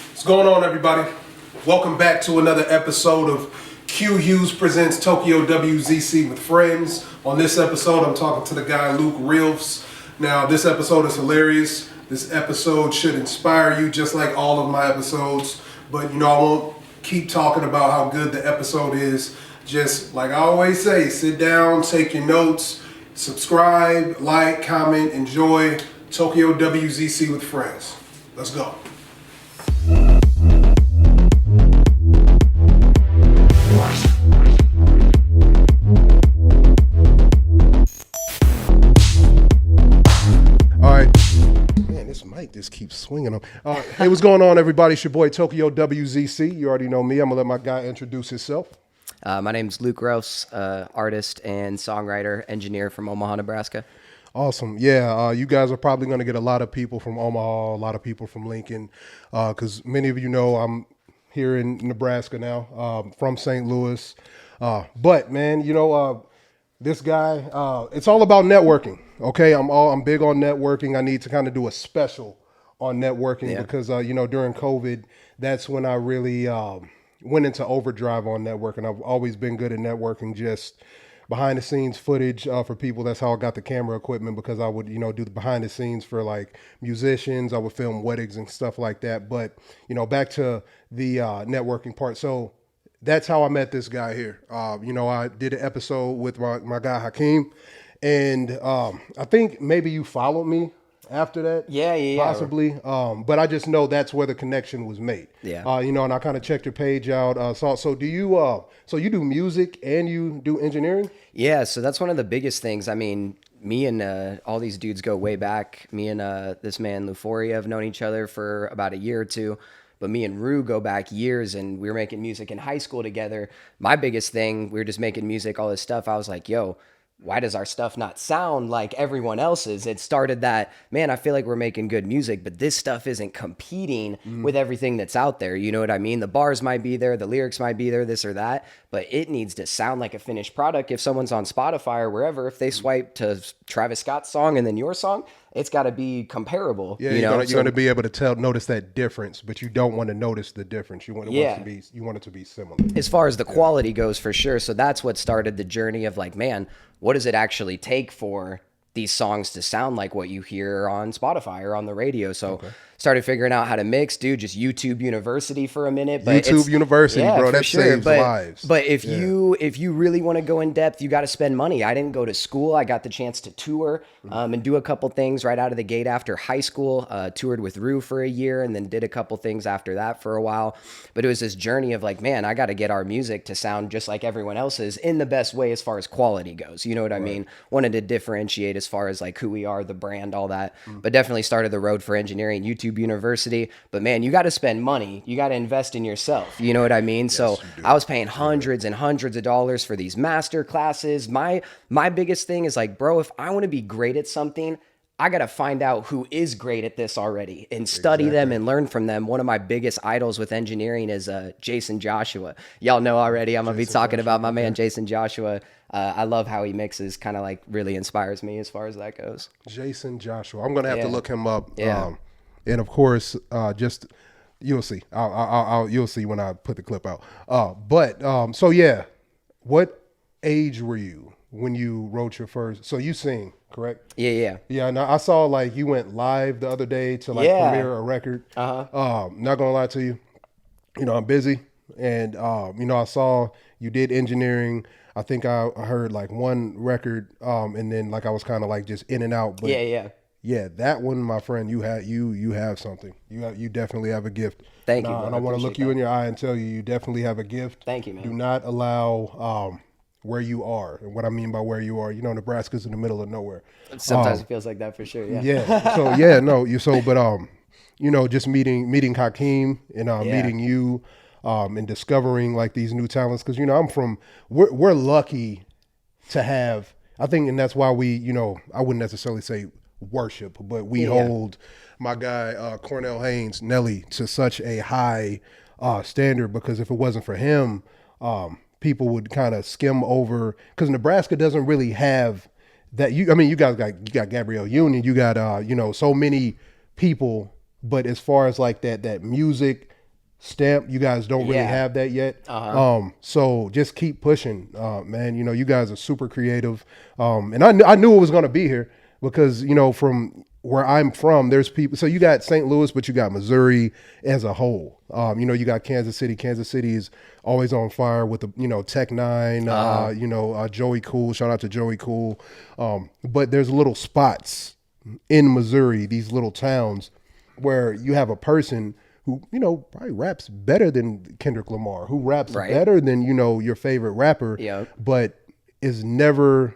What's going on, everybody? Welcome back to another episode of Tokyowzc presents Tokyowzc with friends. On this episode, I'm talking to the guy Luke Reelfs. Now, this episode is hilarious. This episode should inspire you just like all of my episodes. But, I won't keep talking about how good the episode is. Just like I always say, sit down, take your notes, subscribe, like, comment, enjoy Tokyowzc with friends. Let's go. This mic just keeps swinging on. Hey, what's going on, everybody? It's your boy Tokyowzc. You already know me. I'm gonna let my guy introduce himself. My name's Luke Reelfs, artist and songwriter, engineer from Omaha, Nebraska. Awesome. Yeah, you guys are probably going to get a lot of people from Omaha, a lot of people from Lincoln, because many of you know I'm here in Nebraska now, from St. Louis. But, man, this guy, it's all about networking. Okay, I'm big on networking. I need to kind of do a special on networking because during COVID, that's when I really went into overdrive on networking. I've always been good at networking, just behind the scenes footage for people. That's how I got the camera equipment, because I would do the behind the scenes for like musicians. I would film weddings and stuff like that. But back to the networking part. So that's how I met this guy here. I did an episode with my guy Hakeem. And I think maybe you followed me after that. Yeah. Possibly. But I just know that's where the connection was made. Yeah. And I kind of checked your page out. So do you, so you do music and you do engineering? Yeah, so that's one of the biggest things. I mean, me and all these dudes go way back. Me and this man, Luforia, have known each other for about a year or two. But me and Rue go back years, and we were making music in high school together. My biggest thing, we were just making music, all this stuff. I was like, yo, why does our stuff not sound like everyone else's? It started that, man, I feel like we're making good music, but this stuff isn't competing with everything that's out there. You know what I mean? The bars might be there, the lyrics might be there, this or that, but it needs to sound like a finished product. If someone's on Spotify or wherever, if they swipe to Travis Scott's song and then your song, it's got to be comparable. Yeah, you're going to be able to notice that difference, but you don't want to notice the difference. You want it to be similar. As far as the quality goes, for sure. So that's what started the journey of like, man, what does it actually take for these songs to sound like what you hear on Spotify or on the radio? So started figuring out how to mix, dude, just YouTube University for a minute. But YouTube University, bro, that saves lives. But if you really want to go in depth, you got to spend money. I didn't go to school. I got the chance to tour and do a couple things right out of the gate after high school. Toured with Rue for a year and then did a couple things after that for a while. But it was this journey of like, man, I got to get our music to sound just like everyone else's in the best way as far as quality goes. You know what I mean? Wanted to differentiate as far as like who we are, the brand, all that. But definitely started the road for engineering, YouTube University. But man, you got to spend money. You got to invest in yourself. You know what I mean? Yes, so I was paying hundreds and hundreds of dollars for these master classes. My biggest thing is like, bro, if I want to be great at something, I got to find out who is great at this already and study them and learn from them. One of my biggest idols with engineering is Jason Joshua. Y'all know already. I'm going to be talking about my man, Jason Joshua. I love how he mixes, kind of like really inspires me as far as that goes. Jason Joshua. I'm going to have to look him up. Yeah. And of course, just you'll see. You'll see when I put the clip out. So yeah, what age were you when you wrote your first? So you sing, correct? Yeah. Yeah. Now I saw like you went live the other day to like premiere a record. Not gonna lie to you, I'm busy, and I saw you did engineering. I think I heard like one record, and then like I was kind of like just in and out. But yeah, that one, my friend, you have something. You definitely have a gift. Thank you. And I want to look you in your eye and tell you definitely have a gift. Thank you, man. Do not allow where you are. And what I mean by where you are, Nebraska's in the middle of nowhere. Sometimes it feels like that for sure. Yeah. Yeah. So just meeting Hakeem and meeting you, and discovering like these new talents. Cause we're lucky to have, I think, and that's why we, I wouldn't necessarily say worship, but we hold my guy, Cornell Haynes, Nelly, to such a high standard, because if it wasn't for him, people would kind of skim over, because Nebraska doesn't really have that. You guys got Gabrielle Union, you got so many people but as far as like that music stamp, you guys don't really Yeah. have that yet. So just keep pushing, man. You know, you guys are super creative, and I knew it was gonna be here because you know from where I'm from, there's people. So you got St. Louis, but you got Missouri as a whole. You know, you got Kansas City. Kansas City is always on fire with the Tech Nine. Joey Cool. Shout out to Joey Cool. But there's little spots in Missouri, these little towns, where you have a person who, probably raps better than Kendrick Lamar, who raps Right. better than, your favorite rapper, Yep. but is never,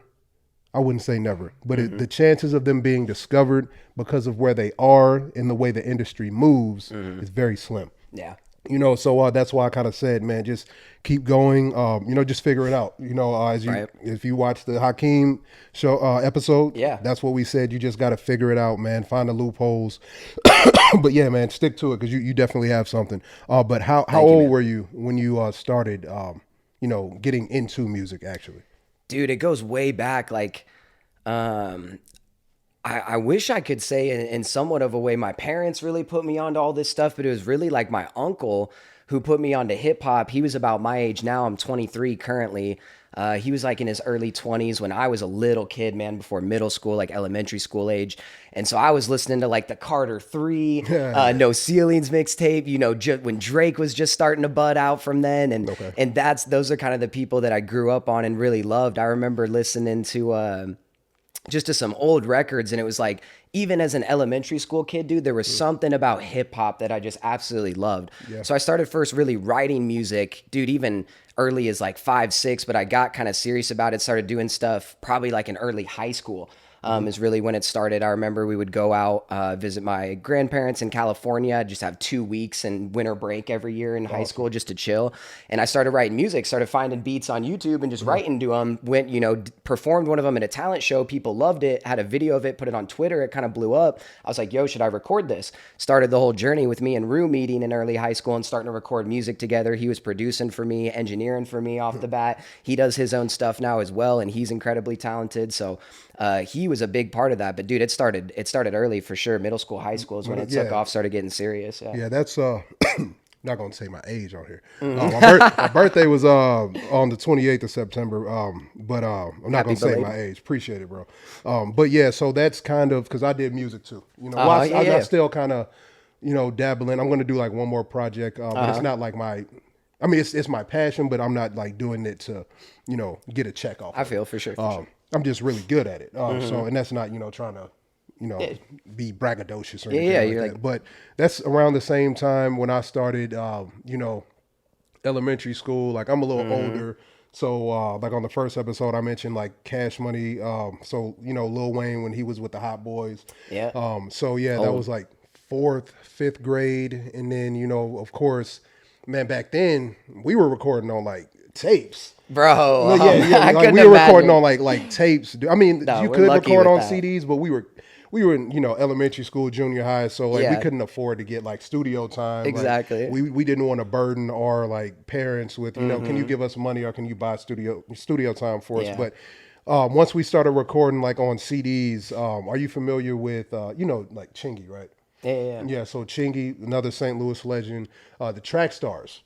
I wouldn't say never, but the chances of them being discovered because of where they are and the way the industry moves is very slim. Yeah. So that's why I kind of said, man, just keep going. Just figure it out. Right. If you watch the Hakeem show episode, Yeah. that's what we said. You just got to figure it out, man. Find the loopholes. But yeah, man, stick to it because you definitely have something. But how old were you when you started, getting into music actually? Dude, it goes way back. Like, I wish I could say in somewhat of a way my parents really put me onto all this stuff, but it was really like my uncle who put me onto hip hop. He was about my age now. I'm 23 currently. He was like in his early 20s when I was a little kid, man, before middle school, like elementary school age. And so I was listening to like the Carter 3, No Ceilings mixtape, when Drake was just starting to bud out from then. And those are kind of the people that I grew up on and really loved. I remember listening to just to some old records, and it was like, even as an elementary school kid, dude, there was something about hip hop that I just absolutely loved. Yeah. So I started first really writing music, dude, even early as like 5, 6, but I got kind of serious about it, started doing stuff probably like in early high school. Is really when it started. I remember we would go out, visit my grandparents in California, just have 2 weeks and winter break every year in high school just to chill. And I started writing music, started finding beats on YouTube and just writing to them. Went, performed one of them at a talent show. People loved it, had a video of it, put it on Twitter. It kind of blew up. I was like, yo, should I record this? Started the whole journey with me and Rue meeting in early high school and starting to record music together. He was producing for me, engineering for me off the bat. He does his own stuff now as well, and he's incredibly talented. So he was a big part of that. But dude, it started early for sure. Middle school, high school is when it took off, started getting serious. Yeah, that's not gonna say my age on here. My birthday was on the 28th of September. But I'm not gonna say my age. Appreciate it, bro. But yeah, so that's kind of because I did music too. I still kind of dabbling. I'm gonna do like one more project, but it's not like my. I mean, it's my passion, but I'm not like doing it to get a check off. I feel for sure. I'm just really good at it. So, and that's not, trying to, be braggadocious or anything like that. But that's around the same time when I started, elementary school. Like I'm a little older. So, like on the first episode, I mentioned like Cash Money. So, Lil Wayne when he was with the Hot Boys. Yeah. That was like 4th, 5th grade. And then, of course, man, back then we were recording on like tapes. Bro, like we were recording on like tapes. I mean, you could record on CDs, but we were in elementary school, junior high, so like we couldn't afford to get like studio time. Exactly. Like, we didn't want to burden our like parents with can you give us money or can you buy studio time for us? But once we started recording like on CDs, are you familiar with like Chingy, right? Yeah. So Chingy, another St. Louis legend, the Track Stars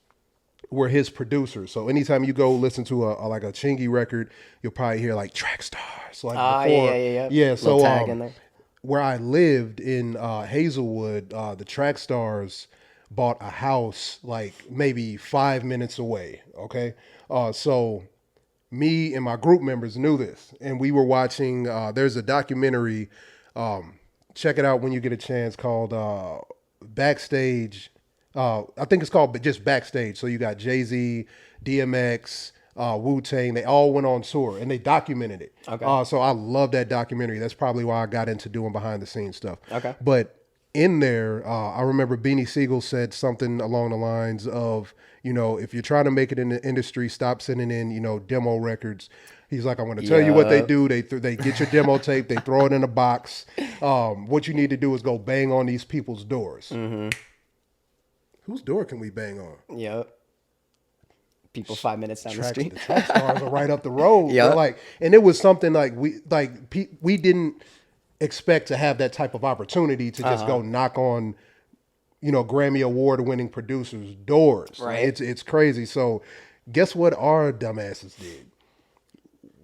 were his producers. So anytime you go listen to a Chingy record, you'll probably hear like Track Stars. Like before. Yeah. So tag in there. Where I lived in Hazelwood, the Track Stars bought a house like maybe 5 minutes away. Okay. So me and my group members knew this, and we were watching, there's a documentary, check it out when you get a chance, called Backstage. I think it's called just Backstage. So you got Jay-Z, DMX, Wu-Tang. They all went on tour and they documented it. Okay. So I love that documentary. That's probably why I got into doing behind the scenes stuff. Okay. But in there, I remember Beanie Siegel said something along the lines of, if you're trying to make it in the industry, stop sending in, demo records. He's like, I'm going to tell you what they do. They get your demo tape. They throw it in a box. What you need to do is go bang on these people's doors. Mm-hmm. Whose door can we bang on? Yep. People 5 minutes down the street. The Track Stars are right up the road. Yeah. And it was something like we didn't expect to have that type of opportunity to just go knock on Grammy Award winning producers doors. Right. It's crazy. So guess what our dumbasses did?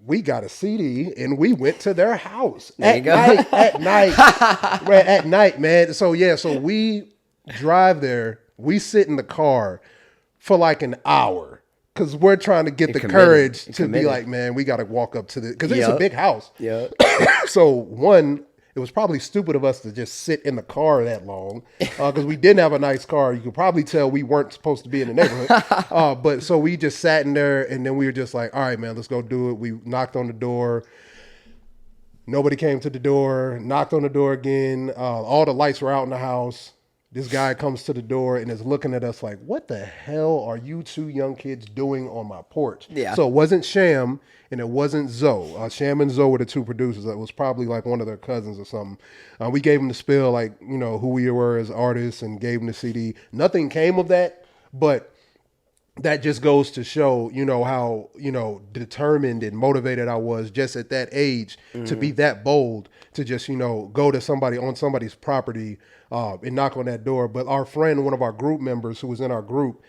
We got a CD and we went to their house There you go. at night, right, at night, man. So yeah, so we drive there, we sit in the car for like an hour because we're trying to get the committed. courage You're to be committed. like, man, we got to walk up to the, because it's a Yep. big house. Yeah. So one, it was probably stupid of us to just sit in the car that long because we didn't have a nice car. You could probably tell we weren't supposed to be in the neighborhood. But so we just sat in there and then we were just like, all right, man, let's go do it. We knocked on the door. Nobody came to the door. Knocked on the door again. All the lights were out in the house. This guy comes to the door and is looking at us like, what the hell are you two young kids doing on my porch? Yeah. So it wasn't Sham and it wasn't Zoe. Sham and Zoe were the two producers. It was probably like one of their cousins or something. We gave them the spill, like, who we were as artists and gave them the CD. Nothing came of that, but that just goes to show, how, determined and motivated I was just at that age to be that bold to just, go to somebody on somebody's property and knock on that door. But our friend, one of our group members who was in our group,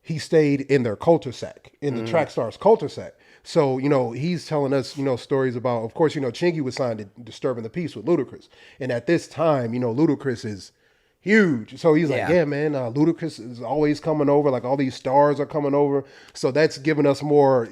he stayed in their cul-de-sac, in the Track Stars cul-de-sac. So, he's telling us, stories about, of course, Chingy was signed to Disturbing the Peace with Ludacris. And at this time, Ludacris is huge. So he's like, yeah, man, Ludacris is always coming over. Like all these stars are coming over. So that's giving us more,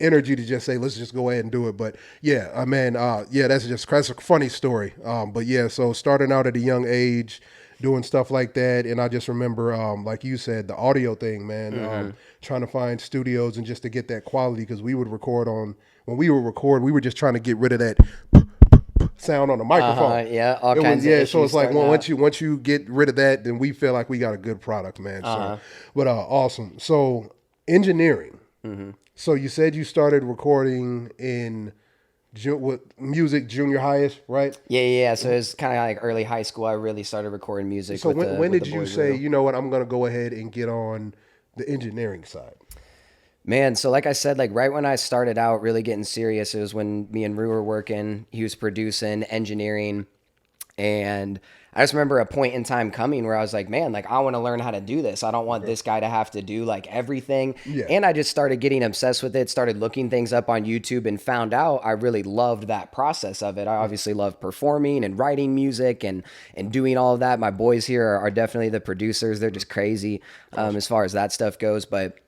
energy to just say, let's just go ahead and do it. But yeah, man, that's a funny story. But yeah, so starting out at a young age, doing stuff like that. And I just remember, like you said, the audio thing, man, trying to find studios and just to get that quality. Because we would record when we would record, we were just trying to get rid of that sound on the microphone. Yeah, all kinds of issues. So it's like starting out. once you get rid of that, then we feel like we got a good product, man. So, but awesome. So engineering. So you said you started recording in music junior highest, right? Yeah. So it was kind of like early high school. I really started recording music. So when did the you boys say, Real. you know what, I'm going to go ahead and get on the engineering side? Man, so like I said, like right when I started out really getting serious, it was when me and Rue were working. He was producing, engineering, and I just remember a point in time coming where I was like, man, like I want to learn how to do this. I don't want this guy to have to do like everything. Yeah. And I just started getting obsessed with it, started looking things up on YouTube and found out I really loved that process of it. I obviously love performing and writing music and doing all of that. My boys here are definitely the producers. They're just crazy as far as that stuff goes. But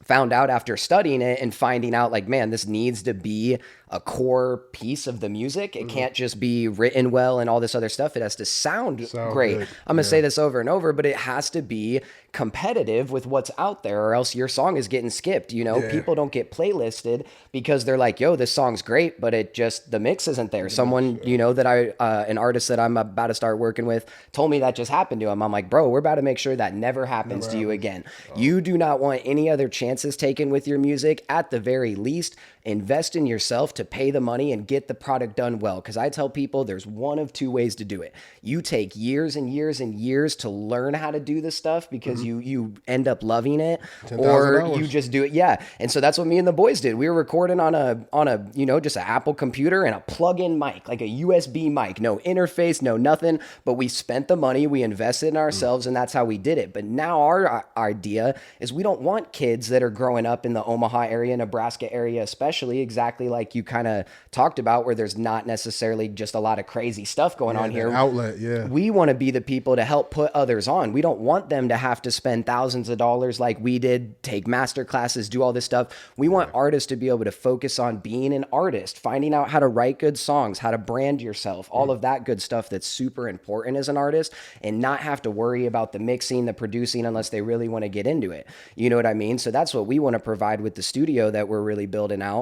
found out after studying it and finding out like, man, this needs to be a core piece of the music. It can't just be written well and all this other stuff. It has to sound great. Good. I'm going to say this over and over, but it has to be competitive with what's out there or else your song is getting skipped. People don't get playlisted because they're like, yo, this song's great, but it just, the mix isn't there. Someone, that an artist that I'm about to start working with told me that just happened to him. I'm like, bro, we're about to make sure that never happens to you again. You do not want any other chances taken with your music. At the very least, invest in yourself to pay the money and get the product done well. Because I tell people there's one of two ways to do it. You take years and years and years to learn how to do this stuff because you end up loving it, or you just do it. Yeah. And so that's what me and the boys did. We were recording on a just an Apple computer and a plug-in mic, like a USB mic, no interface, no nothing. But we spent the money, we invested in ourselves, and that's how we did it. But now our idea is we don't want kids that are growing up in the Omaha area, Nebraska area, especially exactly like you kind of talked about, where there's not necessarily just a lot of crazy stuff going on here. Outlet, yeah. We want to be the people to help put others on. We don't want them to have to spend thousands of dollars like we did, take master classes, do all this stuff. We want artists to be able to focus on being an artist, finding out how to write good songs, how to brand yourself, all of that good stuff that's super important as an artist, and not have to worry about the mixing, the producing, unless they really want to get into it. You know what I mean? So that's what we want to provide with the studio that we're really building out.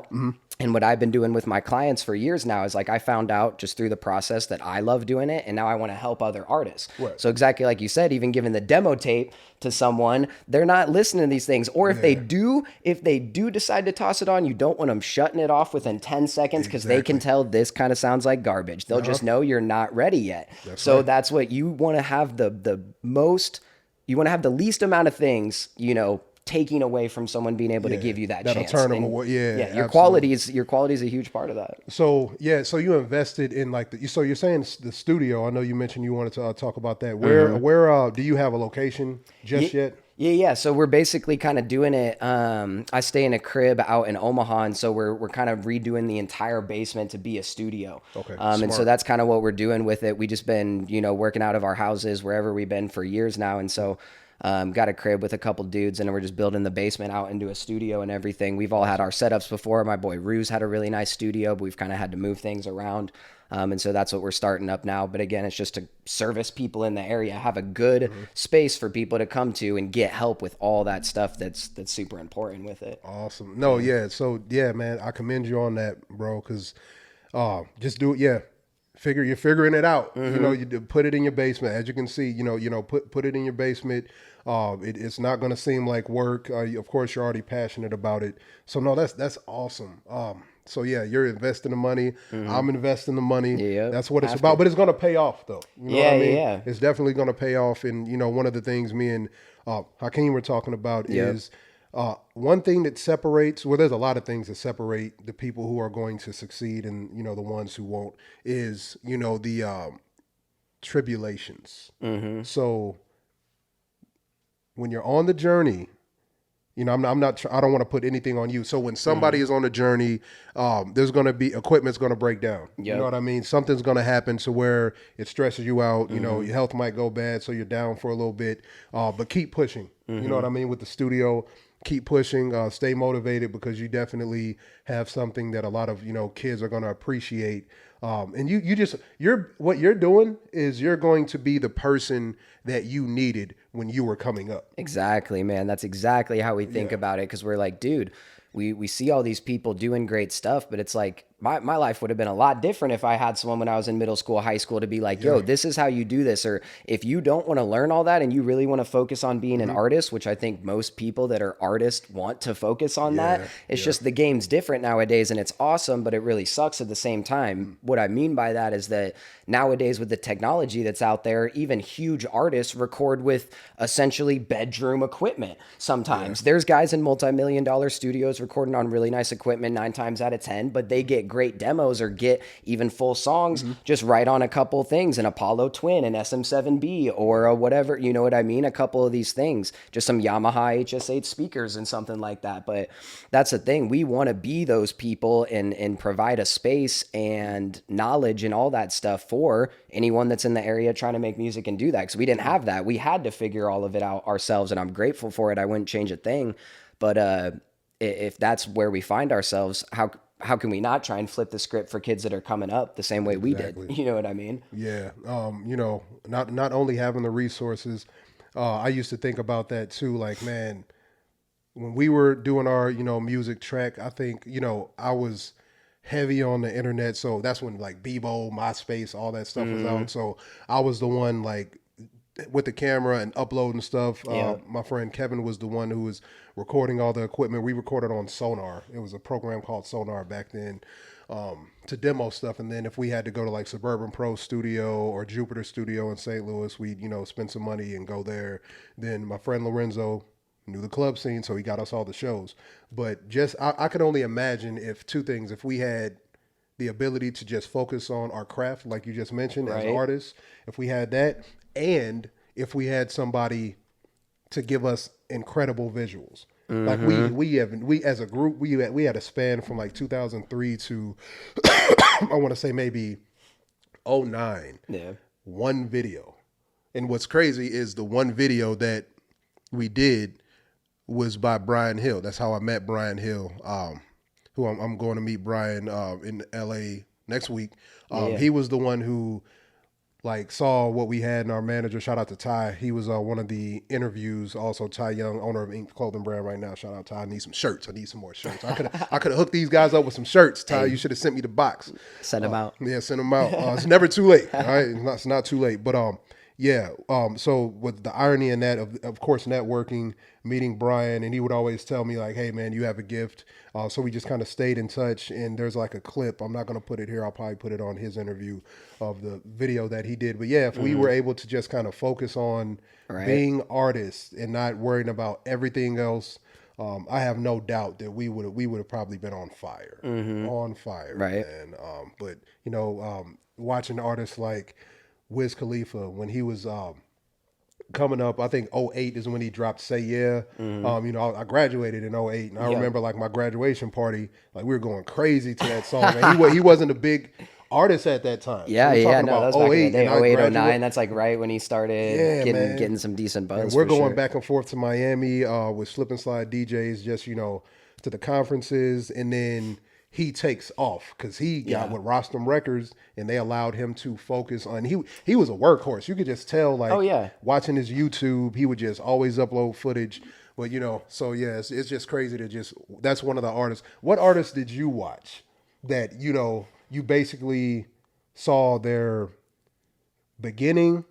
And what I've been doing with my clients for years now is like I found out just through the process that I love doing it, and now I want to help other artists. Right. So exactly like you said, even giving the demo tape to someone, they're not listening to these things. Or if they do decide to toss it on, you don't want them shutting it off within 10 seconds because they can tell this kind of sounds like garbage. They'll just know you're not ready yet. That's what you want to have the most, you want to have the least amount of things, taking away from someone being able to give you that that'll chance. turn them And away. Yeah, yeah, absolutely. your quality is a huge part of that. So yeah, so you invested in like so you're saying the studio. I know you mentioned you wanted to talk about that. Where do you have a location Yeah, just yet? yeah. So we're basically kind of doing it. I stay in a crib out in Omaha, and so we're kind of redoing the entire basement to be a studio. Okay, And so smart. that's kind of what we're doing with it. We just been working out of our houses wherever we've been for years now, and so. Got a crib with a couple dudes, and we're just building the basement out into a studio and everything. We've all had our setups before. My boy Ruse had a really nice studio, but we've kind of had to move things around. And so that's what we're starting up now. But again, it's just to service people in the area, have a good space for people to come to and get help with all that stuff that's super important with it. Awesome. No, yeah. So yeah, man, I commend you on that, bro. Because just do it. Yeah, you're figuring it out. You know, you put it in your basement. As you can see, put it in your basement. It's not going to seem like work. Of course, you're already passionate about it. So no, that's awesome. So yeah, you're investing the money. I'm investing the money. Yep, That's what it's have about. to. But it's going to pay off, though. You know what Yeah, I yeah, mean? yeah. It's definitely going to pay off. And one of the things me and Hakeem were talking about Yep. is one thing that separates. Well, there's a lot of things that separate the people who are going to succeed and the ones who won't. Is the tribulations. So when you're on the journey, I don't want to put anything on you. So when somebody is on a journey, there's going to be equipment's going to break down. You Yep. know what I mean? Something's going to happen to where it stresses you out. Your health might go bad, so you're down for a little bit. But keep pushing. You know what I mean? With the studio, keep pushing. Stay motivated because you definitely have something that a lot of kids are going to appreciate. And what you're doing is you're going to be the person that you needed when you were coming up. Exactly, man. That's exactly how we think about it because we're like, dude, we see all these people doing great stuff, but it's like my life would have been a lot different if I had someone when I was in middle school, high school to be like, yo, this is how you do this. Or if you don't want to learn all that and you really want to focus on being an artist, which I think most people that are artists want to focus on that. It's just the game's different nowadays and it's awesome, but it really sucks at the same time. What I mean by that is that nowadays with the technology that's out there, even huge artists record with essentially bedroom equipment. Sometimes there's guys in multi-million-dollar studios recording on really nice equipment 9 times out of 10, but they get great demos or get even full songs just right on a couple things, an Apollo Twin, an SM7B, or a whatever, you know what I mean? A couple of these things, just some Yamaha HS8 speakers and something like that. But that's the thing. We want to be those people and provide a space and knowledge and all that stuff for anyone that's in the area trying to make music and do that. Because we didn't have that. We had to figure all of it out ourselves, and I'm grateful for it. I wouldn't change a thing. But if that's where we find ourselves, how can we not try and flip the script for kids that are coming up the same way we did? You know what I mean? Yeah. Not only having the resources, I used to think about that too. Like, man, when we were doing our, music track, I think, I was heavy on the internet. So that's when like Bebo, MySpace, all that stuff was out. So I was the one like with the camera and uploading stuff. My friend Kevin was the one who was recording all the equipment. We recorded on Sonar. It was a program called Sonar back then, to demo stuff. And then if we had to go to like Suburban Pro Studio or Jupiter Studio in St. Louis, we'd, spend some money and go there. Then my friend Lorenzo knew the club scene, so he got us all the shows. But I could only imagine if we had the ability to just focus on our craft, like you just mentioned, as artists, if we had that, and if we had somebody to give us incredible visuals. Like we as a group, we had a span from like 2003 to I want to say maybe '09. Yeah. One video. And what's crazy is the one video that we did was by Brian Hill. That's how I met Brian Hill, who I'm going to meet Brian in LA next week. He was the one who like saw what we had in our manager. Shout out to Ty. He was one of the interviews. Also, Ty Young, owner of Ink Clothing Brand right now. Shout out Ty. I need some shirts. I need some more shirts. I could have hooked these guys up with some shirts. Ty, you should have sent me the box. Send them out. Yeah, send them out. It's never too late. All right, it's not too late. But yeah. So with the irony in that, of course, networking, meeting Brian, and he would always tell me like, "Hey, man, you have a gift." So we just kind of stayed in touch. And there's like a clip. I'm not going to put it here. I'll probably put it on his interview of the video that he did. But yeah, if we were able to just kind of focus on being artists and not worrying about everything else, I have no doubt that we would have probably been on fire, Right. man. But watching artists like Wiz Khalifa when he was coming up, I think '08 is when he dropped Say Yeah. I graduated in '08, and I Yep. remember like my graduation party, like we were going crazy to that song. And he wasn't a big artist at that time. So Yeah, we're yeah, talking no, that about was back in the '08, day, and I 08, graduated. That's like right when he started Yeah, man. getting some decent And buzz we're for going sure. back and forth to Miami with Slip and Slide DJs, just to the conferences, and then he takes off because he got Yeah. with Rostam Records, and they allowed him to focus on. He was a workhorse. You could just tell, like, Oh, yeah. watching his YouTube, he would just always upload footage. But so yeah, it's just crazy to just. That's one of the artists. What artists did you watch that you basically saw their beginning?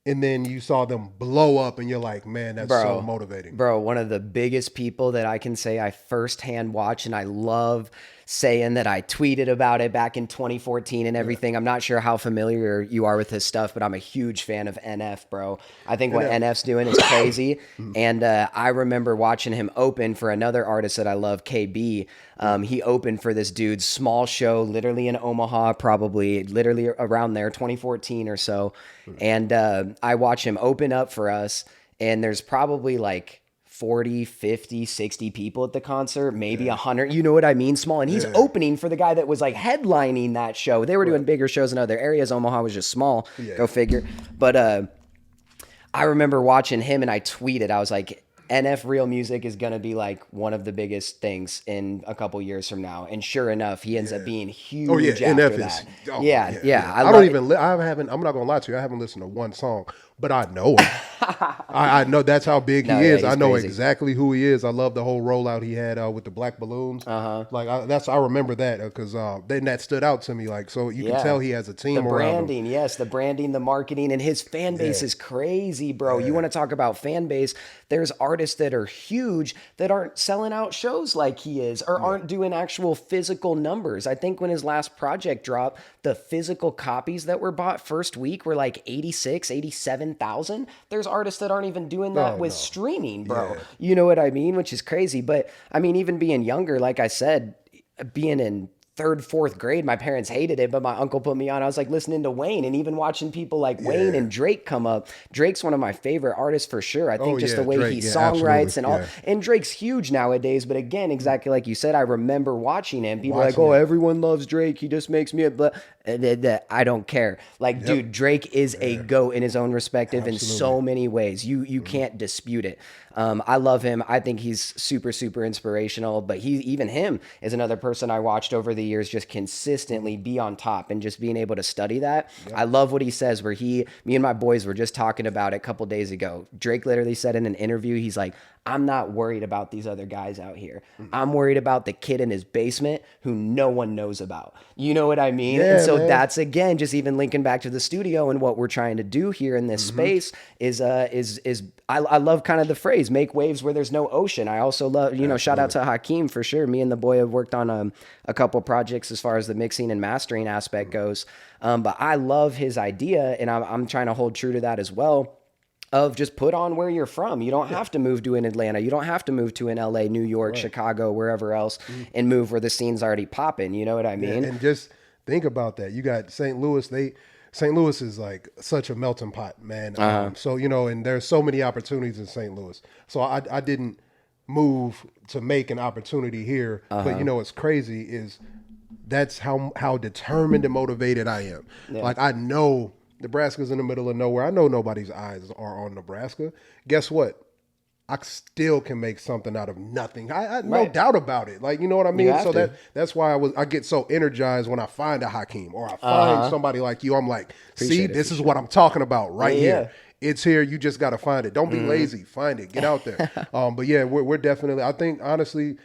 And then you saw them blow up, and you're like, man, that's so motivating. Bro, one of the biggest people that I can say I firsthand watch, and I love saying that I tweeted about it back in 2014 and everything. I'm not sure how familiar you are with his stuff, but I'm a huge fan of NF, bro. I think what NF's doing is crazy. And I remember watching him open for another artist that I love, KB. He opened for this dude's small show, literally in Omaha, probably literally around there, 2014 or so. And I watch him open up for us, and there's probably like 40, 50, 60 people at the concert, maybe 100, you know what I mean? Small. And he's opening for the guy that was like headlining that show. They were doing bigger shows in other areas. Omaha was just small. Go figure. But I remember watching him, and I tweeted, I was like, NF Real Music is going to be like one of the biggest things in a couple years from now. And sure enough, he ends up being huge Oh yeah, after NF that. is. Oh, yeah. I don't even. I haven't. I'm not gonna lie to you. I haven't listened to one song, but I know him. I know that's how big he is. he's I know crazy. exactly who he is. I love the whole rollout he had with the black balloons. Like I remember that because then that stood out to me. Like so, you can tell he has a team The around him. branding, yes, the branding, the marketing, and his fan base is crazy, bro. You want to talk about fan base? There's artists that are huge that aren't selling out shows like he is, or aren't doing actual physical numbers. I think when his last project dropped, the physical copies that were bought first week were like 86, 87,000. There's artists that aren't even doing that with streaming, bro. Yeah. You know what I mean? Which is crazy. But I mean, even being younger, like I said, being in third, fourth grade, my parents hated it, but my uncle put me on. I was like listening to Wayne, and even watching people like Wayne and Drake come up. Drake's one of my favorite artists for sure. I think just the way Drake, he yeah, songwrites and all. absolutely, And Drake's huge nowadays, but again, exactly like you said, I remember watching him. People are like, Watching oh, it. everyone loves Drake. He just makes me, but I don't care. Like, dude, Drake is a GOAT in his own respective in so many ways. You can't dispute it. I love him. I think he's super, super inspirational, but even him is another person I watched over the years just consistently be on top and just being able to study that. I love what he says where me and my boys were just talking about it a couple days ago. Drake literally said in an interview, he's like, I'm not worried about these other guys out here. I'm worried about the kid in his basement who no one knows about. You know what I mean? Yeah, and so man. that's, again, just even linking back to the studio and what we're trying to do here in this space is I love kind of the phrase, make waves where there's no ocean. I also love, shout out to Hakeem for sure. Me and the boy have worked on a couple projects as far as the mixing and mastering aspect goes. But I love his idea, and I'm trying to hold true to that as well. Of just put on where you're from. You don't have to move to an Atlanta. You don't have to move to an LA, New York, Chicago, wherever else, and move where the scene's already popping. You know what I mean? And just think about that. You got St. Louis. St. Louis is like such a melting pot, man. So and there's so many opportunities in St. Louis. So I didn't move to make an opportunity here, but what's crazy is that's how determined and motivated I am. Like I know Nebraska's in the middle of nowhere. I know nobody's eyes are on Nebraska. Guess what? I still can make something out of nothing. I no doubt about it. Like, you know what I mean? So that's why I get so energized when I find a Hakeem or I find somebody like you. I'm like, see, this is what I'm talking about right here. It's here. You just got to find it. Don't be lazy. Find it. Get out there. But yeah, we're definitely, I think honestly,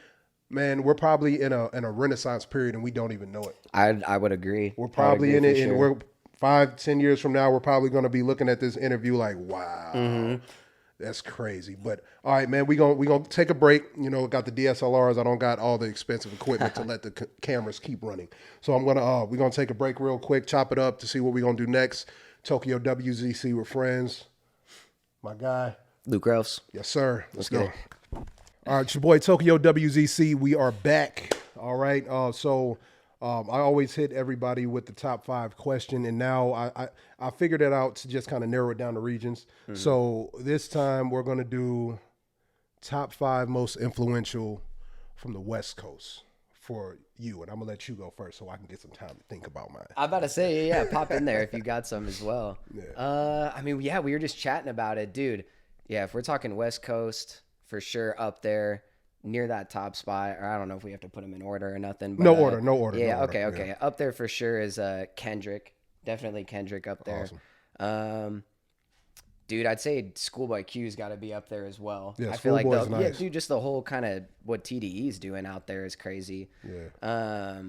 man, we're probably in a renaissance period and we don't even know it. I would agree. We're probably in it, and we're 5-10 years from now, we're probably going to be looking at this interview like, wow, that's crazy. But all right, man, we gonna take a break. Got the DSLRs. I don't got all the expensive equipment to let the cameras keep running. So we're gonna take a break real quick, chop it up to see what we're gonna do next. Tokyowzc with friends. My guy, Luke Reelfs. yes sir. Let's go. All right, it's your boy Tokyowzc. We are back. All right. I always hit everybody with the top 5 question, and now I figured it out to just kind of narrow it down to regions. So this time we're gonna do top 5 most influential from the West Coast for you, and I'm gonna let you go first so I can get some time to think about mine. I'm about to say, yeah, pop in there if you got some as well. I mean, yeah, we were just chatting about it, dude. Yeah, if we're talking West Coast, for sure up there near that top spot, or I don't know if we have to put them in order or nothing. But, No order. Yeah, no order. okay. Yeah. Up there for sure is Kendrick. Definitely Kendrick up there. Awesome. Dude, I'd say Schoolboy Q's got to be up there as well. Yeah, I feel like Schoolboy's yeah, nice. dude, just the whole kind of what TDE's doing out there is crazy. Yeah.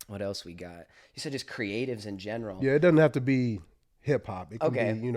What else we got? You said just creatives in general. Yeah, it doesn't have to be hip hop. It can Okay. be,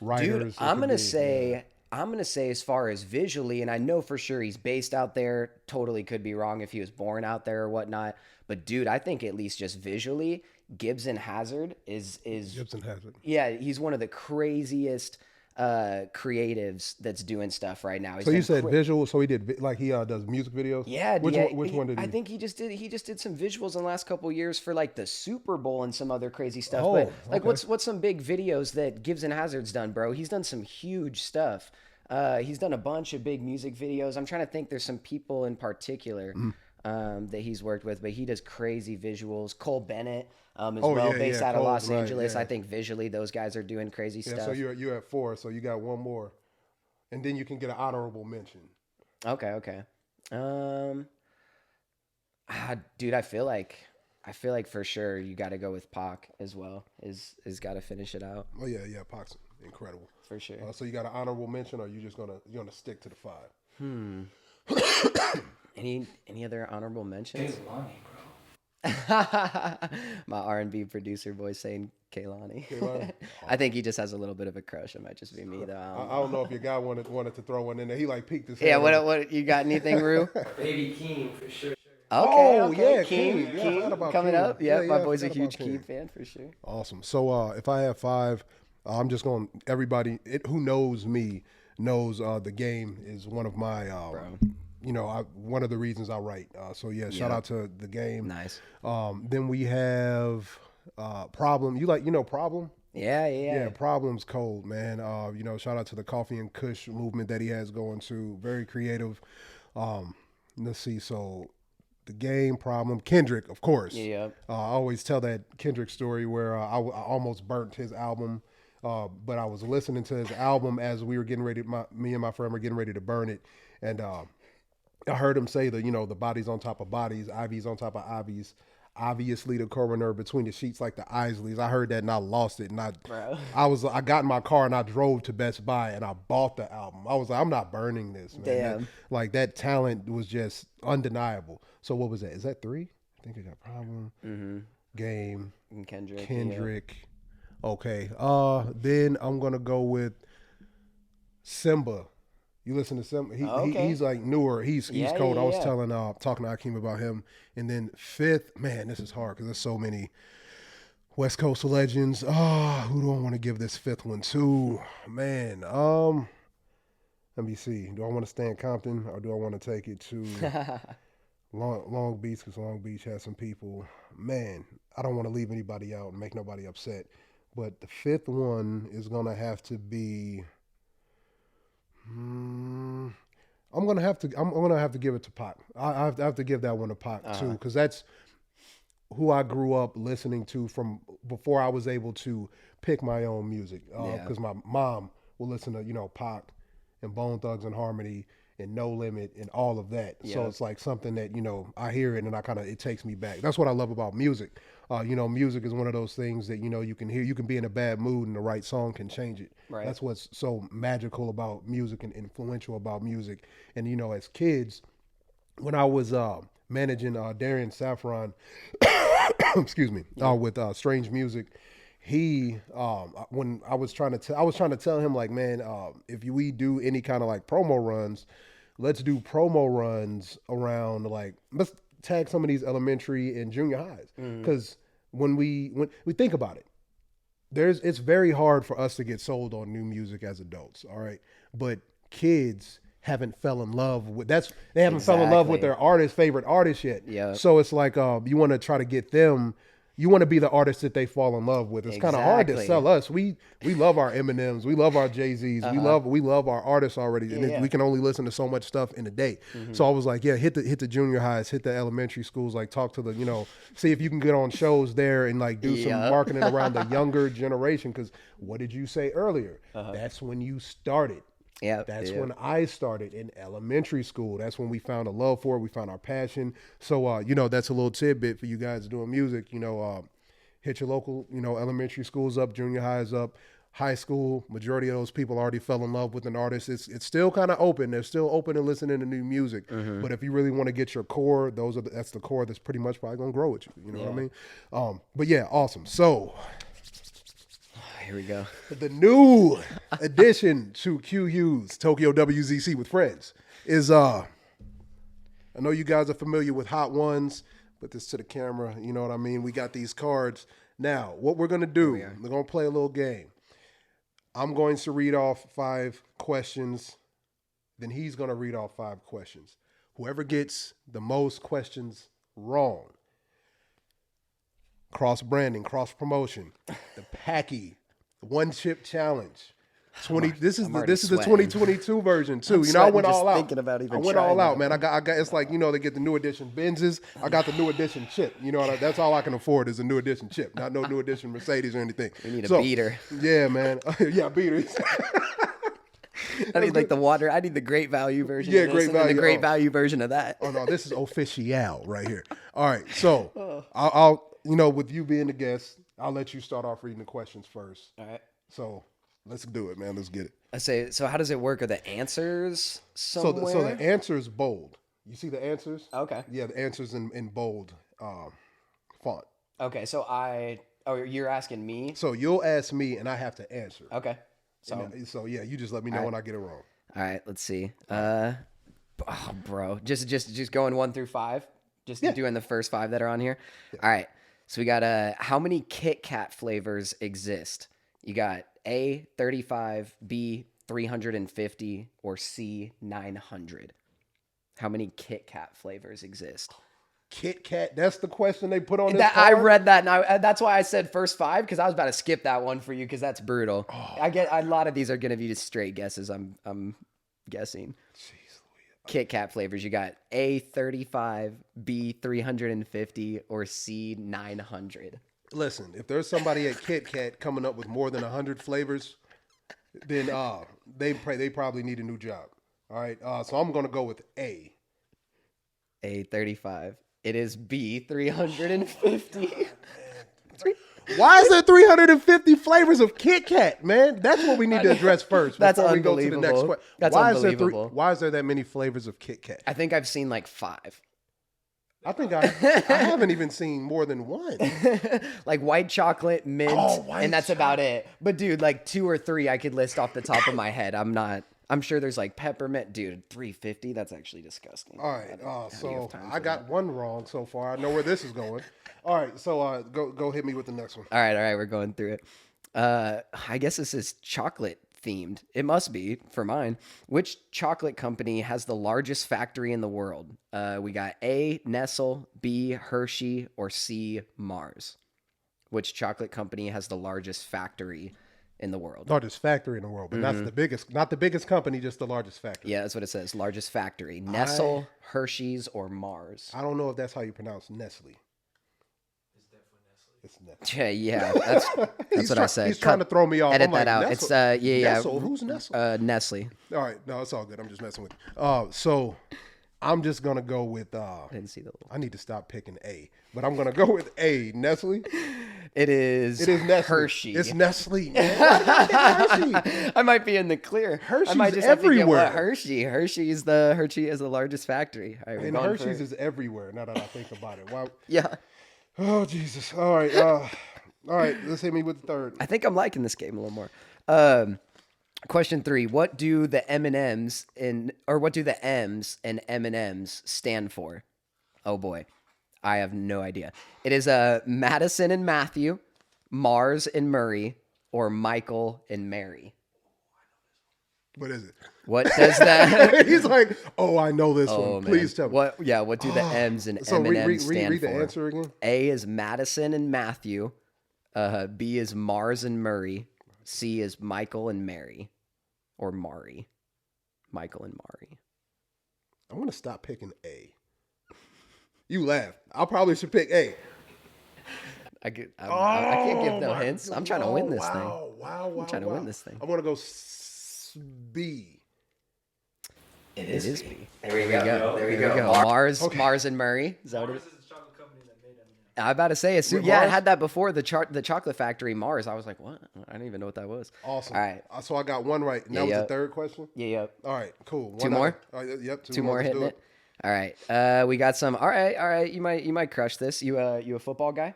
writers. Dude, It I'm could gonna be- say I'm gonna say as far as visually, and I know for sure he's based out there. Totally could be wrong if he was born out there or whatnot. But dude, I think at least just visually, Gibson Hazard is Gibson has it. yeah, he's one of the craziest creatives that's doing stuff right now. He's So you done said cra- visual. So he did like he does music videos. Yeah, Which one did he? I think he just did some visuals in the last couple of years for like the Super Bowl and some other crazy stuff. Oh, But like, okay. what's some big videos that Gibson Hazard's done, bro? He's done some huge stuff. He's done a bunch of big music videos. I'm trying to think. There's some people in particular that he's worked with, but he does crazy visuals. Cole Bennett as Oh, well, yeah, based yeah, out of Cole, Los right, Angeles. yeah. I think visually those guys are doing crazy Yeah. stuff. So you're at 4. So you got one more, and then you can get an honorable mention. Okay. Dude, I feel like for sure you got to go with Pac as well. Is got to finish it out Oh yeah, Pac's incredible. for sure. So you got an honorable mention, or you're gonna stick to the 5? Any other honorable mentions? Kehlani, bro. My R&B producer boy saying Kehlani. Kehlani? I think he just has a little bit of a crush. It might just be me though. I don't know if your guy wanted to throw one in there. He like peeked his head. Yeah, over. what you got anything, Rue? Baby Keem for sure. Oh, yeah, Keem, Keem. Yeah, I forgot about coming Keem. up. Yeah, my I boy's a forgot about huge Keem. Keem fan for sure. Awesome. So if I have 5, I'm just going. Everybody who knows me knows the game is one of my. One of the reasons I write. So yeah, shout out to the game. Nice. Then we have Problem. Problem? Yeah. Problem's cold, man. Shout out to the Coffee and Kush movement that he has going to. Very creative. Let's see. So the game, Problem, Kendrick, of course. Yeah. I always tell that Kendrick story where I almost burnt his album. But I was listening to his album as we were getting ready. Me and my friend were getting ready to burn it, and I heard him say the bodies on top of bodies, Ivies on top of Ivies. Obviously, the coroner between the sheets like the Isleys. I heard that and I lost it. And I got in my car and I drove to Best Buy and I bought the album. I was like, I'm not burning this, man. Damn. That talent was just undeniable. So what was that? Is that 3? I think I got Problem, Game, And Kendrick. Kendrick. Okay. Then I'm gonna go with Simba. You listen to Simba. He's like newer. He's cold. I was talking to Akeem about him. And then 5th, man, this is hard because there's so many West Coast legends. Who do I want to give this 5th one to? Man, let me see. Do I want to stay in Compton or do I want to take it to Long Beach? Because Long Beach has some people. Man, I don't want to leave anybody out and make nobody upset. But the 5th one is gonna have to be. I'm gonna have to give it to Pac. I have to give that one to Pac too, because that's who I grew up listening to from before I was able to pick my own music. Because my mom will listen to Pac and Bone Thugs and Harmony and No Limit and all of that. So it's like something that I hear it and it takes me back. That's what I love about music. Music is one of those things that you can hear. You can be in a bad mood and the right song can change it. Right. That's what's so magical about music and influential about music. And as kids, when I was managing Darian Saffron, excuse me, with Strange Music, he when I was trying to tell him like, man, if we do any kind of like promo runs, let's do promo runs around let's tag some of these elementary and junior highs, because when we think about it, it's very hard for us to get sold on new music as adults, all right, but kids haven't fell in love with they haven't fell in love with Exactly. their favorite artist yet. Yep. So it's like you want to try to get them. You want to be the artist that they fall in love with. It's kind of hard to Exactly. sell us. We love our Eminems, we love our Jay-Z's, we love our artists already, and Yeah. we can only listen to so much stuff in a day. So I was like, yeah, hit the junior highs, hit the elementary schools, like talk to the see if you can get on shows there and like do some Yep. marketing around the younger generation. Because what did you say earlier? That's when you started. Yeah. That's when I started in elementary school. That's when we found a love for it. We found our passion. So, that's a little tidbit for you guys doing music. Hit your local, elementary schools up, junior highs up, high school. Majority of those people already fell in love with an artist. It's still kind of open. They're still open to listening to new music. But if you really want to get your core, that's the core that's pretty much probably gonna grow with you. You know what I mean? But yeah, awesome. So Here we go. the new addition to QU's Tokyowzc with Friends is I know you guys are familiar with Hot Ones. Put this to the camera, you know what I mean? We got these cards. Now, what we're gonna do, we're gonna play a little game. I'm going to read off 5 questions, then he's gonna read off 5 questions. Whoever gets the most questions wrong, cross branding, cross promotion, the Packy, one chip challenge. 20. This is already the sweating. 2022 version too. I'm I sweating went just all out. thinking about even I went all trying out, that. man. I got. It's like they get the new edition Benzes. I got the new edition chip. That's all I can afford is a new edition chip, not no new edition Mercedes or anything. We need a beater. Yeah, man. Yeah, beater. I need like the water. I need the great value version. Yeah, of this, great and then value. the great value version of that. Oh no, this is official right here. All right, so I'll with you being the guest, I'll let you start off reading the questions first. All right. So let's do it, man. Let's get it. I say. So how does it work? Are the answers somewhere? So the answer is bold. You see the answers? Okay. Yeah, the answers in bold font. Okay. So you're asking me. So you'll ask me, and I have to answer. Okay. So So yeah, you just let me know when I get it wrong. all right. Let's see. Bro, just going 1 through 5. Just doing the first 5 that are on here. All right. So we got how many Kit Kat flavors exist? You got A 35, B 350, or C 900. How many Kit Kat flavors exist? Kit Kat. That's the question they put on this I card? read that, and that's why I said first 5 because I was about to skip that one for you because that's brutal. I get a lot of these are going to be just straight guesses. I'm guessing. Jeez, Kit Kat flavors. You got A 35, B 350, or C 900. listen, if there's somebody at Kit Kat coming up with more than 100 flavors, then they probably need a new job. All right, so I'm gonna go with A. A 35. It is B 350. Why is there 350 flavors of Kit Kat, man? That's what we need to address first. That's before we go to the next unbelievable. question. That's Why unbelievable. Why is there that many flavors of Kit Kat? I think I've seen like 5. I think I haven't even seen more than one. Like white chocolate, mint, white and that's about it. But dude, like 2 or 3 I could list off the top of my head. I'm sure there's like peppermint. Dude, 350? That's actually disgusting. All right, so I got one wrong so far. I know where this is going. All right, so go hit me with the next one. All right, we're going through it. I guess this is chocolate themed. It must be for mine. Which chocolate company has the largest factory in the world? We got A, Nestle, B, Hershey, or C, Mars. Which chocolate company has the largest factory in the world? Largest factory in the world, but that's the biggest, not the biggest company, just the largest factory. Yeah, that's what it says. Largest factory. Nestle, Hershey's, or Mars. I don't know if that's how you pronounce Nestle. It's Nestle. Yeah, that's what I said. He's trying to throw me off. Edit I'm like, that out. Nestle? It's Nestle? Who's Nestle? Nestle. All right, no, it's all good. I'm just messing with you. So I'm just gonna go with. I didn't see the little. I need to stop picking A, but I'm gonna go with A. Nestle. It is Nestle. Hershey. It's Nestle. Hershey. I might be in the clear. I Hershey's might just have to get everywhere. what Hershey. Hershey is the largest factory. All right, we're And going Hershey's for- is everywhere. Now that I think about it, wow. Yeah, Oh Jesus! All right, all right. Let's hit me with the third. I think I'm liking this game a little more. Question 3: What do the M's and M&Ms stand for? Oh boy, I have no idea. It is Madison and Matthew, Mars and Murray, or Michael and Mary. What is it? What does that? He's like, oh, I know this Oh one. man. Please tell me. What? Yeah. What do the M's in So M&M stand read for? the answer again. A is Madison and Matthew. B is Mars and Murray. C is Michael and Mary, or Mari. Michael and Mari. I'm gonna stop picking A. You laugh. I probably should pick A. I can't give no hints. I'm trying to win this thing. Wow. I'm trying to win this thing. I'm gonna go B. It is B. There we go. There we go. Mars and Murray. Is that what it Mars is? is the chocolate company that made M&M. I'm about to say, With yeah, I Mars? had that before, the chocolate factory Mars. I was like, what? I didn't even know what that was. Awesome. All right. So I got one right. And that was Yeah. the third question. Yeah. All right. Cool. Two more? Yep. Two more Let's hitting do it. All right. We got some. All right. You might crush this. You a football guy?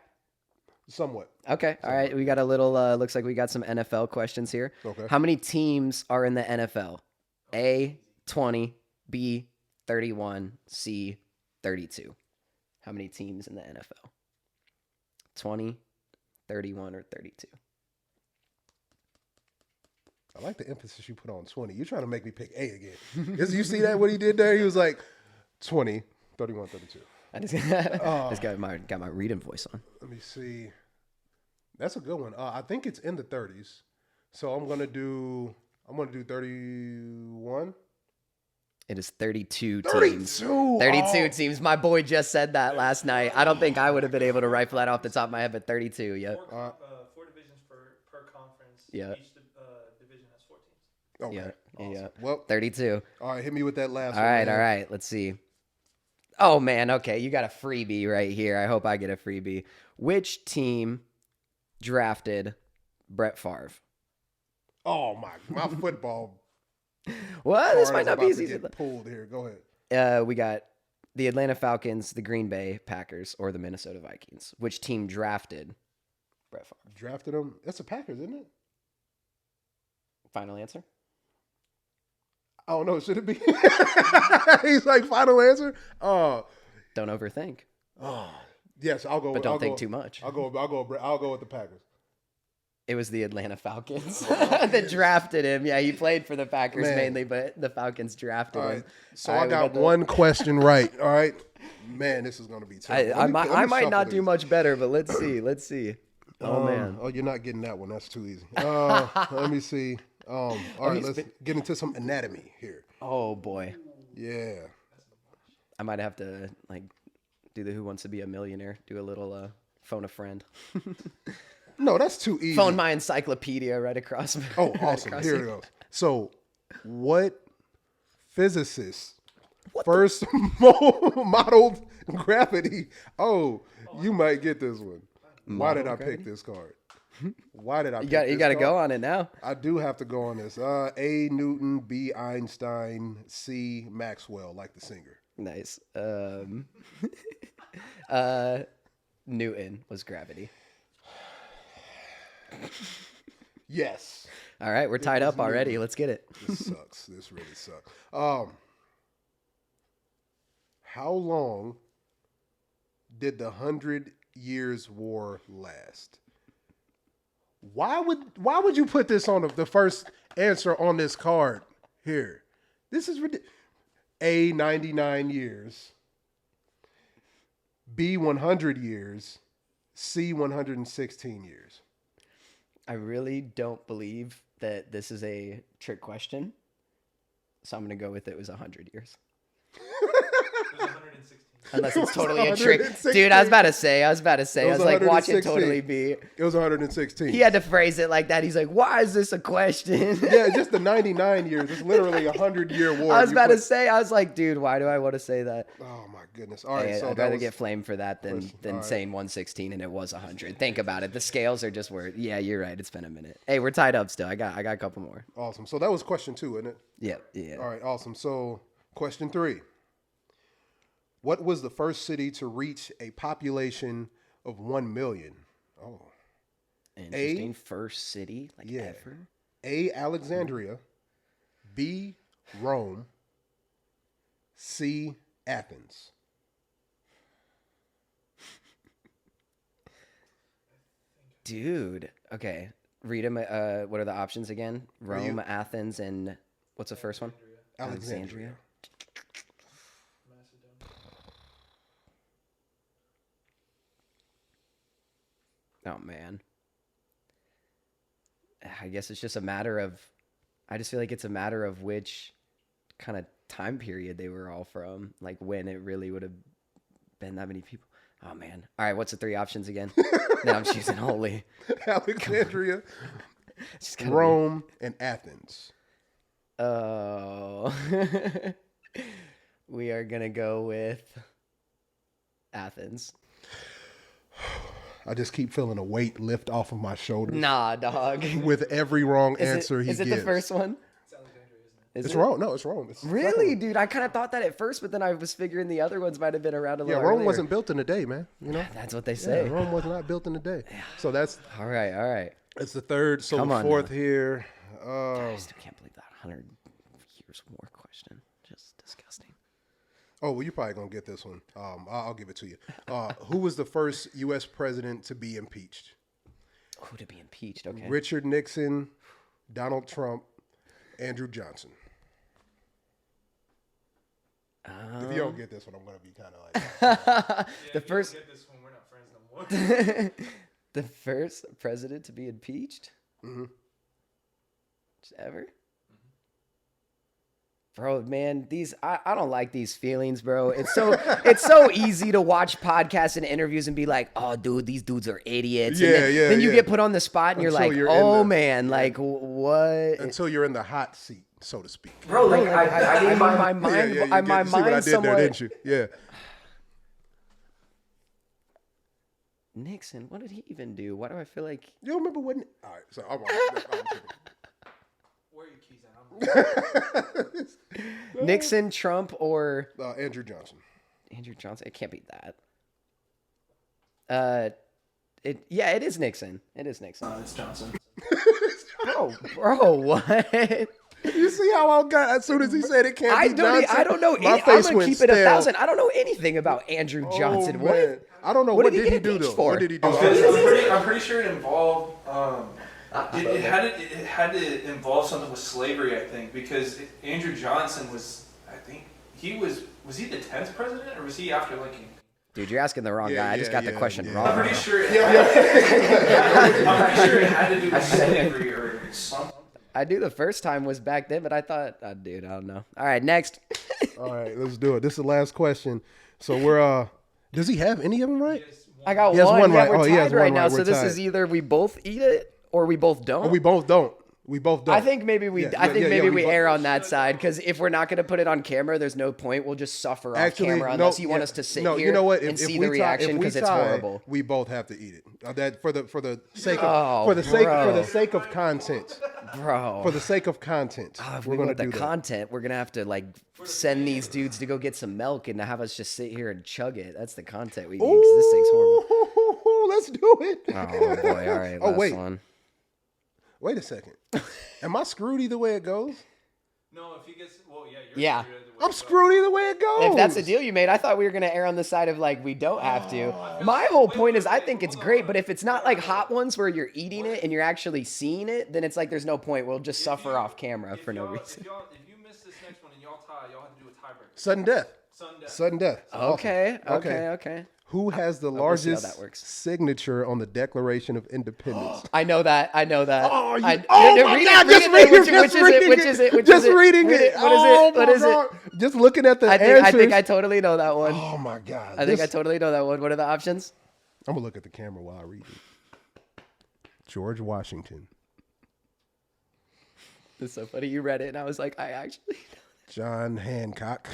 Somewhat. Okay. All right. We got a little. Looks like we got some NFL questions here. Okay. How many teams are in the NFL? A 20, B 31, C 32. How many teams in the NFL? 20, 31, or 32? I like the emphasis you put on 20. You're trying to make me pick A again. You see that what he did there? He was like 20, 31, 32. I just got my reading voice on. Let me see. That's a good one. I think it's in the 30s. So I'm gonna do 31. It is 32 teams. 32. 32 teams. My boy just said that last night. I don't think I would have been able to write that off the top of my head, but 32, yeah. Four divisions per conference. Yeah. Each division has 4 teams. Okay. Yeah, Awesome. yeah. Well, 32. all right. Hit me with that last All one. right, man. all right. Let's see. Oh, man. Okay, you got a freebie right here. I hope I get a freebie. Which team drafted Brett Favre? Oh my football. Well, this card might is not be about as to easy. get pulled here. Go ahead. We got the Atlanta Falcons, the Green Bay Packers, or the Minnesota Vikings. Which team drafted Brett Favre? Drafted him. That's the Packers, isn't it? Final answer? I don't know. Should it be? He's like final answer. Don't overthink. Yes, I'll go. But don't I'll think go- too much. I'll go with the Packers. It was the Atlanta Falcons that drafted him. Yeah, he played for the Packers Man. mainly, but the Falcons drafted All him. right. So All right, I we got the- one question right. All right. Man, this is gonna be tough. I might shuffle not do these. much better, but let's see. Let's see. Oh man. Oh, you're not getting that one. That's too easy. Let me see. All right, he's let's get into some anatomy here. Oh boy. Yeah. I might have to do the Who Wants to Be a Millionaire. Do a little phone a friend. No, that's too easy. Phone my encyclopedia right across. Oh, right awesome. across Here here. it goes. So, what physicist first modeled gravity? Oh, you might get this one. Why did I pick this card? Why did I pick You got to go on it now. I do have to go on this. A. Newton, B. Einstein, C. Maxwell, like the singer. Nice. Newton was gravity. Yes. All right, we're tied up already. Let's get it. This sucks. This really sucks. How long did the 100 Years' War last? Why would you put this on the first answer on this card here? This is ridiculous. A, 99 years. B, 100 years. C, 116 years. I really don't believe that this is a trick question. So I'm going to go with it was 100 years. It was 116. Unless it's totally a trick. 116. Dude, I was about to say. I was like, watch it 116. totally be. It was 116. He had to phrase it like that. He's like, why is this a question? Yeah, just the 99 years. It's literally a 100-year war. I was You about to put- say, I was like, dude, why do I want to say that? Oh my goodness! All right, Hey, so I'd that rather was, get flamed for that than all right. saying 116 and it was 100. Think about it. The scales are just where. Yeah, you're right. It's been a minute. Hey, we're tied up still. I got a couple more. awesome. So that was question 2, isn't it? Yeah. All right, awesome. So question 3: what was the first city to reach a population of 1 million? Oh, Interesting. First city yeah. ever. A. Alexandria, B. Rome, C. Athens. Dude. Okay. Read them. What are the options again? Rome, Athens, and What's the first one? Alexandria. Oh man. I guess it's just a matter of. I just feel like it's a matter of which kind of time period they were all from, like when it really would have been that many people. Oh man. All right, what's the three options again? Now I'm choosing holy. Alexandria, It's just gotta Rome, and Athens. Oh. We are going to go with Athens. I just keep feeling a weight lift off of my shoulders Nah, dog. with every wrong answer he Is it gives. the first one? It's Alexandria, isn't it? Is It's it? Rome. No, it's Rome. It's the second Really, one. dude? I kind of thought that at first, but then I was figuring the other ones might have been around a Yeah, little Rome earlier. wasn't built in a day, man. You know? That's what they Yeah, say. Rome was not built in a day. So that's All right. the third. So Come the on fourth now. here. I still can't believe that 100 years war question. Just disgusting. Oh, well, you're probably going to get this one. I'll give it to you. Who was the first U.S. president to be impeached? Who to be impeached? Okay. Richard Nixon, Donald Trump, Andrew Johnson. If you don't get this one, I'm going to be kind of like... The first, Get this one. We're not friends no more. the first president to be impeached? Mm-hmm. Ever? Bro, man, I don't like these feelings, bro. It's so easy to watch podcasts and interviews and be like, oh, dude, these dudes are idiots. And then you get put on the spot and Until you're you're like, in oh the- man, like what? Until you're in the hot seat, so to speak. Bro, like I mean, my mind, you my see what I mind did somewhat. there, didn't you? Yeah. Nixon, what did he even do? Why do I feel like? You don't remember when... All right, so I'm kidding. Where are your keys at? Nixon, Trump, or Andrew Johnson. Andrew Johnson? It can't be that. It is Nixon. It is Nixon. It's Johnson. Bro, what? You see how I got as soon as he said it can't be Johnson? I don't know. My I'm face gonna went keep it stale. 1,000. I don't know anything about Andrew Johnson. Oh, What? man. I don't know. What What did he did he get do, impeached though? for? What did he do? I'm pretty sure it involved. It had to involve something with slavery, I think, because Andrew Johnson was. I think he was. Was he the 10th president, or was he after Lincoln? Dude, you're asking the wrong Yeah, guy. I just got the question yeah. wrong. I'm pretty sure. I'm pretty sure it had to do with slavery or something. I knew the first time was back then, but I thought, dude, I don't know. All right, next. All right, let's do it. This is the last question. So we're does he have any of them right? I got He has one. one Yeah, right. we're Oh, he tied has right one now. right. So We're this tied. is either we both eat it or we both don't. Oh, we both don't. We both don't. I think maybe we. Yeah, I think yeah, maybe yeah, we both- err on that side because if we're not going to put it on camera, there's no point. We'll just suffer off camera unless you want us to sit no, here you know what? and see the we reaction because because it's horrible. We both have to eat it. That for the sake Oh, of for the sake of content. Bro. For the sake of content, If we're we gonna want the do that. content, we're gonna have to like send these dudes to go get some milk and have us just sit here and chug it. That's the content we need. 'Cause this thing's horrible. Ooh, let's do it. Oh boy! All right. Oh, last wait. one. Wait a second. Am I screwed either way it goes? No, if he gets. Well, yeah. You're Yeah. screwed either way, I'm but- screwed either way it goes. If that's the deal you made, I thought we were gonna err on the side of like we don't have to. My whole point is I think it's great, but if it's not like hot ones where you're eating it and you're actually seeing it, then it's like there's no point. We'll just suffer off camera for no reason. If you miss this next one and y'all tie, y'all have to do a tiebreaker. Sudden death. Sunday. Sudden death. Okay. Okay. Okay. Who has the we'll see how largest that works. signature on the Declaration of Independence? I know that. Oh, my my God! Just reading Which is it? Just reading it. What is it? What is it? God. Just looking at the I answers. think I totally know that one. Oh my God. I think I totally know that one. What are the options? I'm gonna look at the camera while I read it. George Washington, It's so funny. You read it, and I was like, I actually. John Hancock,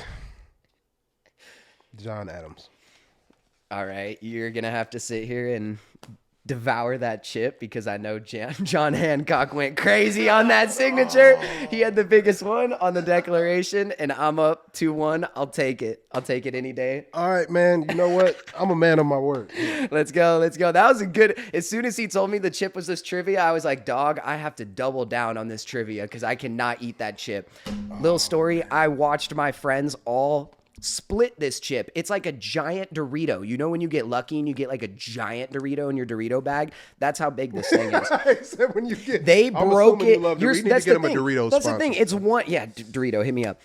John Adams. All right, you're gonna have to sit here and devour that chip because I know John Hancock went crazy on that signature. He had the biggest one on the Declaration, and I'm up 2-1. I'll take it. I'll take it any day. All right, man. You know what? I'm a man of my word. Let's go. Let's go. That was a good. As soon as he told me the chip was this trivia, I was like, dog, I have to double down on this trivia because I cannot eat that chip. Little story. I watched my friends all split this chip. It's like a giant Dorito. You know when you get lucky and you get like a giant Dorito in your Dorito bag? That's how big this thing is. I said when you get, They I'm broke assuming it. You love You're- Dorito. You need that's to get the him a thing. Dorito That's sponsor. the thing. It's one. Yeah, Dorito, hit me up.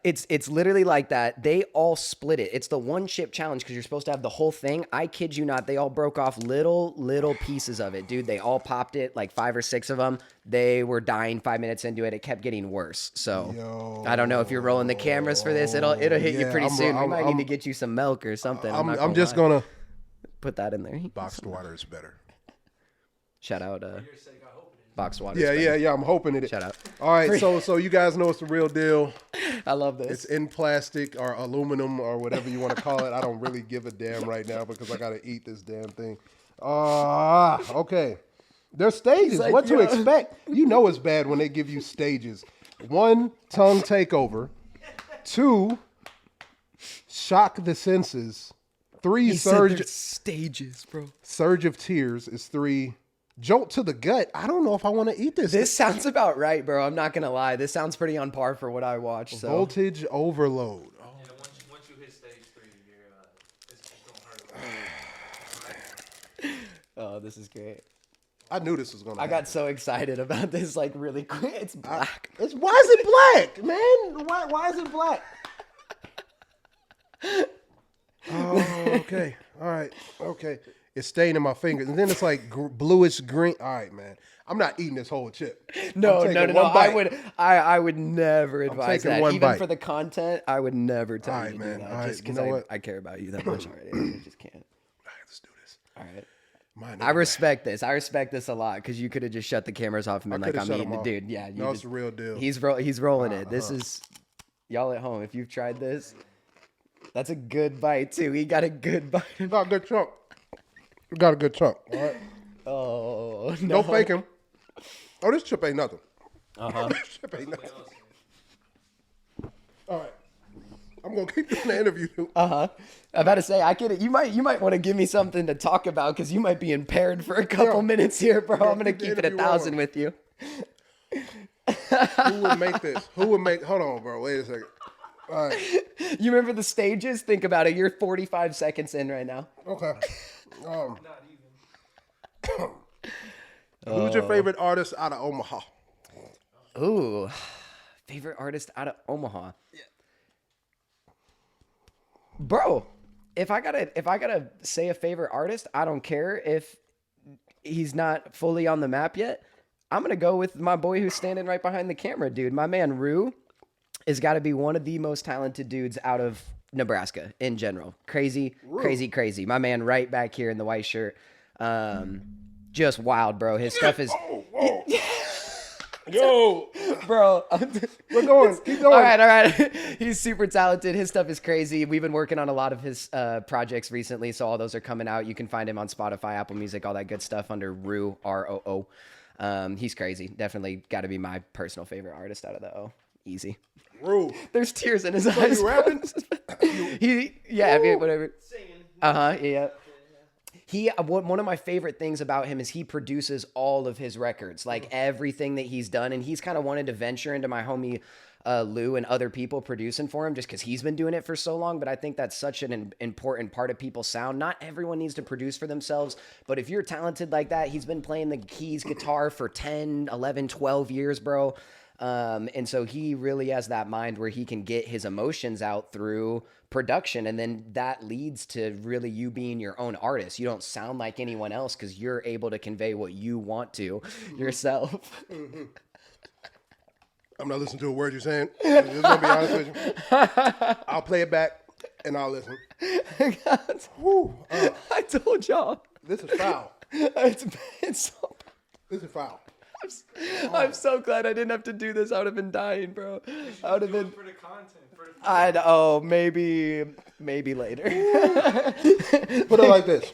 It's literally like that. They all split it. It's the one chip challenge because you're supposed to have the whole thing. I kid you not. They all broke off little pieces of it, dude. They all popped it, like 5 or 6 of them. They were dying 5 minutes into it. It kept getting worse. So I don't know if you're rolling the cameras for this. It'll hit you Yeah, pretty soon. We might need I'm- to get you some milk or something. I'm just gonna put that in there. boxed water is better. Shout out, boxed water. Yeah. I'm hoping it. Shout out. All right, so you guys know it's the real deal. I love this. It's in plastic or aluminum or whatever you want to call it. I don't really give a damn right now because I gotta eat this damn thing. Okay. There's stages. like, What to yo. expect? You know it's bad when they give you stages. 1, tongue takeover. 2, shock the senses. 3, stages, bro. surge of tears is 3. Jolt to the gut. I don't know if I want to eat this. This sounds about right, bro. I'm not gonna lie. This sounds pretty on par for what I watch. So Voltage overload. Yeah, once you hit stage 3, it's gonna hurt. oh, this is great. I knew this was gonna. I got so excited about this, like really quick. It's black. Why is it black, man? Why is it black? Oh, okay. All right. Okay. It's staying in my fingers, and then it's like bluish green. All right, man. I'm not eating this whole chip. No. I'm taking one I bite. would never advise taking that. one Even bite. for the content, I would never tell All you right, to man. do that. All right, Just you because know what? I care about you that much already. I just can't. All right, let's do this. All right. Mine I respect this. I respect this a lot because you could have just shut the cameras off and been like, coulda "I'm shut eating 'em it, off. dude." Yeah, No, it's the real deal. He's rolling it. This is y'all at home. If you've tried this, that's a good bite too. He got a good bite. Got a good chunk. Got a good chunk. All right. Oh No faking. Oh, this chip ain't nothing. This chip ain't nothing. All right. I'm gonna keep doing the interview. I'm about to say I could. You might want to give me something to talk about because you might be impaired for a couple Yeah. minutes here, bro. I'm gonna keep the keep it 1,000 with you. Who would make this? Who would make? Hold on, bro. Wait a second. All right. You remember the stages? Think about it. You're 45 seconds in right now. Okay. Not even. Who's your favorite artist out of Omaha? Ooh, favorite artist out of Omaha. Yeah. Bro, if I gotta say a favorite artist, I don't care if he's not fully on the map yet. I'm gonna go with my boy who's standing right behind the camera, dude. My man Rue has got to be one of the most talented dudes out of Nebraska in general. Crazy. My man right back here in the white shirt. Just wild, bro. His stuff is Yo, bro. we're going. Keep going. All right. He's super talented. His stuff is crazy. We've been working on a lot of his projects recently, so all those are coming out. You can find him on Spotify, Apple Music, all that good stuff under Roo, R-O-O. He's crazy. Definitely got to be my personal favorite artist out of the O. Easy. Rue. There's tears in his eyes. You rapping? I mean, whatever. Yeah. One of my favorite things about him is he produces all of his records, like everything that he's done. And he's kind of wanted to venture into my homie Lou and other people producing for him just because he's been doing it for so long. But I think that's such an important part of people's sound. Not everyone needs to produce for themselves, but if you're talented like that, he's been playing the keys guitar for 10, 11, 12 years, bro. And so he really has that mind where he can get his emotions out through production. And then that leads to really you being your own artist. You don't sound like anyone else because you're able to convey what you want to yourself. I'm not listening to a word you're saying. Just gonna be honest with you. I'll play it back and I'll listen. Whew, I told y'all. this is foul. It's so This is foul. I'm so glad I didn't have to do this. I would have been dying, bro. I would have been. For the content. Maybe later. Put it like this.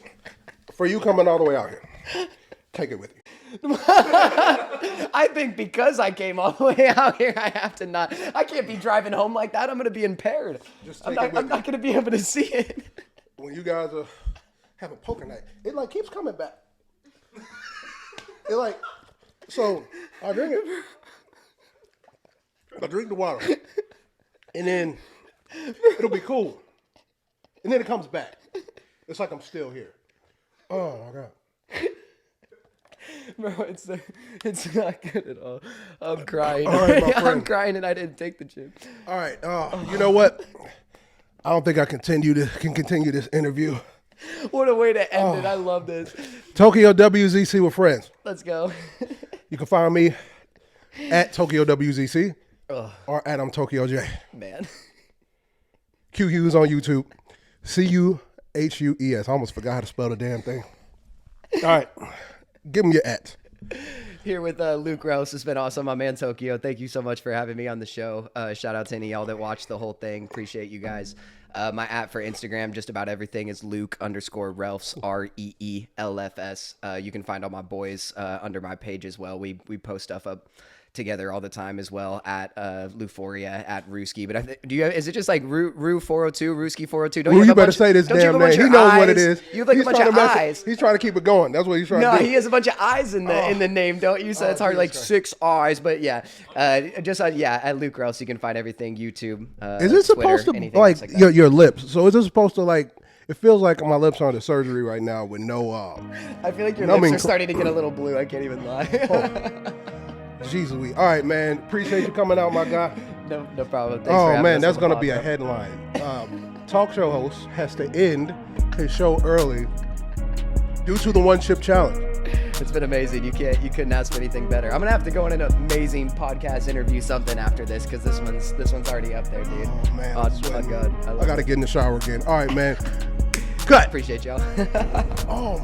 For you coming all the way out here, take it with you. I think because I came all the way out here, I have to not. I can't be driving home like that. I'm gonna be impaired. I'm not gonna be able to see it. When you guys are having poker night, it like keeps coming back. It like, so I drink it. I drink the water, and then It'll be cool. And then it comes back. It's like I'm still here. Oh my God. Bro, it's not good at all. I'm crying. All right, my I'm friend. crying and I didn't take the chip. All right. You know what? I don't think I can continue this interview. What a way to end it. I love this. Tokyowzc with friends. Let's go. You can find me at Tokyowzc or at I'm Tokyo J. Man. Q Hughes on YouTube. CUHUES. I almost forgot how to spell the damn thing. All right. Give me your at. Here with Luke Reelfs. It's been awesome. My man Tokyo. Thank you so much for having me on the show. Shout out to any of y'all that watched the whole thing. Appreciate you guys. My at for Instagram, just about everything, is Luke_Reelfs, REELFS. You can find all my boys under my page as well. We post stuff up together all the time as well at Luforia, at Ruski. But is it just like Ru 402, Ruski 402? Don't Well, have you a better bunch say this don't you have damn a bunch name. He of knows what it eyes? is. You have like a bunch of eyes. He's trying to keep it going. That's what he's trying No, to do. he has a bunch of eyes in the name, don't you? So it's hard, like 6 eyes. But yeah, just at Luke Reelfs, you can find everything. YouTube. Is it Twitter, supposed to anything like else that. your lips? So is this supposed to like? It feels like my lips are under surgery right now with no. I feel like your numbing lips are starting to get a little blue. I can't even lie. Jeez Louise. All right, man. Appreciate you coming out, my guy. No problem. Thanks for having Man, us that's on the gonna be a podcast. headline. Talk show host has to end his show early due to the one chip challenge. It's been amazing. You couldn't ask for anything better. I'm gonna have to go on an amazing podcast interview something after this because this one's already up there, dude. Oh man, I'm Oh sweating. God, I I love gotta it. get in the shower again. All right, man. Cut. Appreciate y'all. Oh.